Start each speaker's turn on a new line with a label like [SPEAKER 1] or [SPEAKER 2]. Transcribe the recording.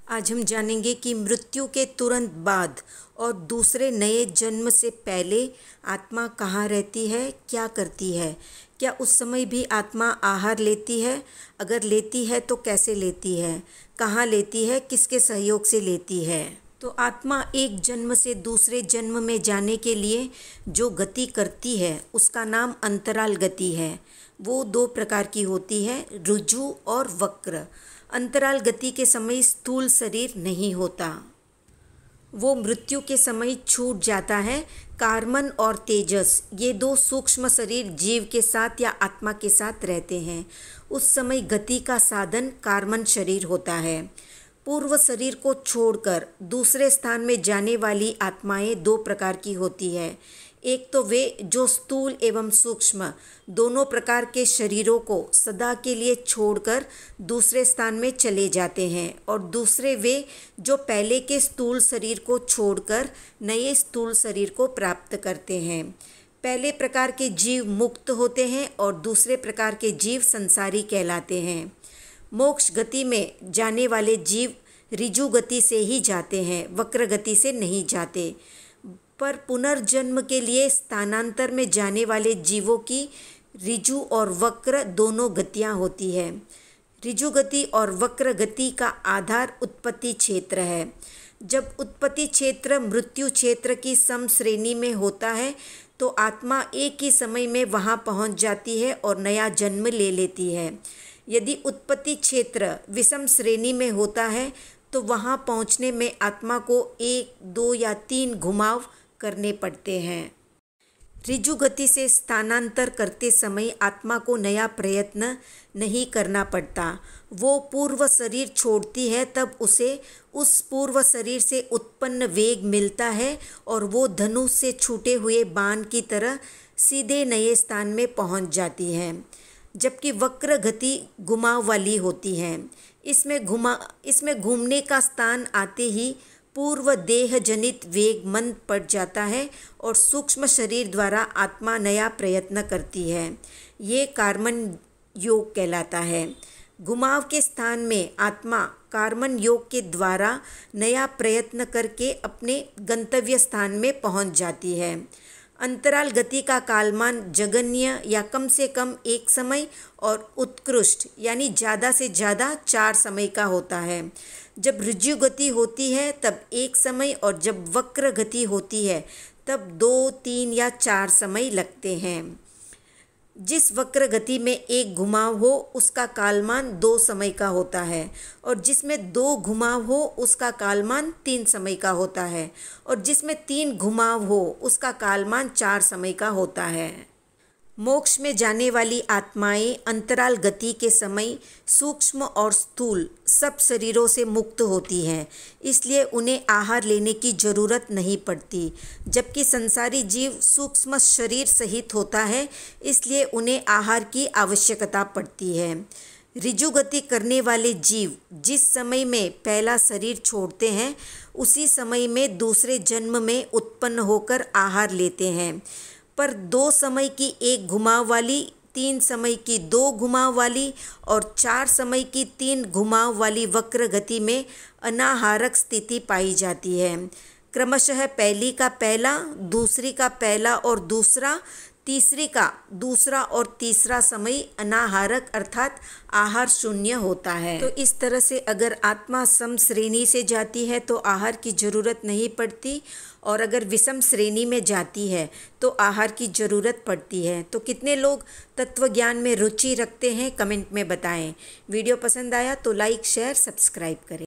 [SPEAKER 1] आज हम जानेंगे कि मृत्यु के तुरंत बाद और दूसरे नए जन्म से पहले आत्मा कहाँ रहती है, क्या करती है। क्या उस समय भी आत्मा आहार लेती है? अगर लेती है तो कैसे लेती है, कहाँ लेती है, किसके सहयोग से लेती है। तो आत्मा एक जन्म से दूसरे जन्म में जाने के लिए जो गति करती है उसका नाम अंतराल गति है। वो दो प्रकार की होती है, ऋजु और वक्र। अंतराल गति के समय स्थूल शरीर नहीं होता, वो मृत्यु के समय छूट जाता है। कार्बन और तेजस ये दो सूक्ष्म शरीर जीव के साथ या आत्मा के साथ रहते हैं। उस समय गति का साधन कार्बन शरीर होता है। पूर्व शरीर को छोड़कर दूसरे स्थान में जाने वाली आत्माएं दो प्रकार की होती है। एक तो वे जो स्थूल एवं सूक्ष्म दोनों प्रकार के शरीरों को सदा के लिए छोड़कर दूसरे स्थान में चले जाते हैं, और दूसरे वे जो पहले के स्थूल शरीर को छोड़कर नए स्थूल शरीर को प्राप्त करते हैं। पहले प्रकार के जीव मुक्त होते हैं और दूसरे प्रकार के जीव संसारी कहलाते हैं। मोक्ष गति में जाने वाले जीव ऋजु गति से ही जाते हैं, वक्र गति से नहीं जाते। पर पुनर्जन्म के लिए स्थानांतर में जाने वाले जीवों की ऋजु और वक्र दोनों गतियां होती है। ऋजु गति और वक्र गति का आधार उत्पत्ति क्षेत्र है। जब उत्पत्ति क्षेत्र मृत्यु क्षेत्र की सम श्रेणी में होता है तो आत्मा एक ही समय में वहां पहुंच जाती है और नया जन्म ले लेती है। यदि उत्पत्ति क्षेत्र विषम श्रेणी में होता है तो वहां पहुंचने में आत्मा को 1, 2 या 3 घुमाव करने पड़ते हैं। ऋजु गति से स्थानांतर करते समय आत्मा को नया प्रयत्न नहीं करना पड़ता। वो पूर्व शरीर छोड़ती है तब उसे उस पूर्व शरीर से उत्पन्न वेग मिलता है और वो धनुष से छूटे हुए बाण की तरह सीधे नए स्थान में पहुंच जाती है। जबकि वक्र गति घुमाव वाली होती है। इसमें घूमने का स्थान आते ही पूर्व देह जनित वेग मंद पड़ जाता है और सूक्ष्म शरीर द्वारा आत्मा नया प्रयत्न करती है। ये कार्बन योग कहलाता है। घुमाव के स्थान में आत्मा कार्बन योग के द्वारा नया प्रयत्न करके अपने गंतव्य स्थान में पहुंच जाती है। अंतराल गति का कालमान जगन्य या कम से कम 1 समय और उत्कृष्ट यानी ज़्यादा से ज़्यादा 4 समय का होता है। जब ऋजु गति होती है तब 1 समय और जब वक्र गति होती है तब 2, 3 या 4 समय लगते हैं। जिस वक्र गति में 1 घुमाव हो उसका कालमान 2 समय का होता है, और जिसमें 2 घुमाव हो उसका कालमान 3 समय का होता है, और जिसमें 3 घुमाव हो उसका कालमान 4 समय का होता है। मोक्ष में जाने वाली आत्माएं अंतराल गति के समय सूक्ष्म और स्थूल सब शरीरों से मुक्त होती हैं, इसलिए उन्हें आहार लेने की जरूरत नहीं पड़ती। जबकि संसारी जीव सूक्ष्म शरीर सहित होता है, इसलिए उन्हें आहार की आवश्यकता पड़ती है। ऋजु गति करने वाले जीव जिस समय में पहला शरीर छोड़ते हैं उसी समय में दूसरे जन्म में उत्पन्न होकर आहार लेते हैं। पर 2 समय की 1 घुमाव वाली, 3 समय की 2 घुमाव वाली और 4 समय की 3 घुमाव वाली वक्र गति में अनाहारक स्थिति पाई जाती है। क्रमशः पहली का पहला, दूसरी का पहला और दूसरा, तीसरी का दूसरा और तीसरा समय अनाहारक अर्थात आहार शून्य होता है। तो इस तरह से अगर आत्मा सम श्रेणी से जाती है तो आहार की जरूरत नहीं पड़ती, और अगर विषम श्रेणी में जाती है तो आहार की ज़रूरत पड़ती है। तो कितने लोग तत्व ज्ञान में रुचि रखते हैं कमेंट में बताएं। वीडियो पसंद आया तो लाइक, शेयर, सब्सक्राइब करें।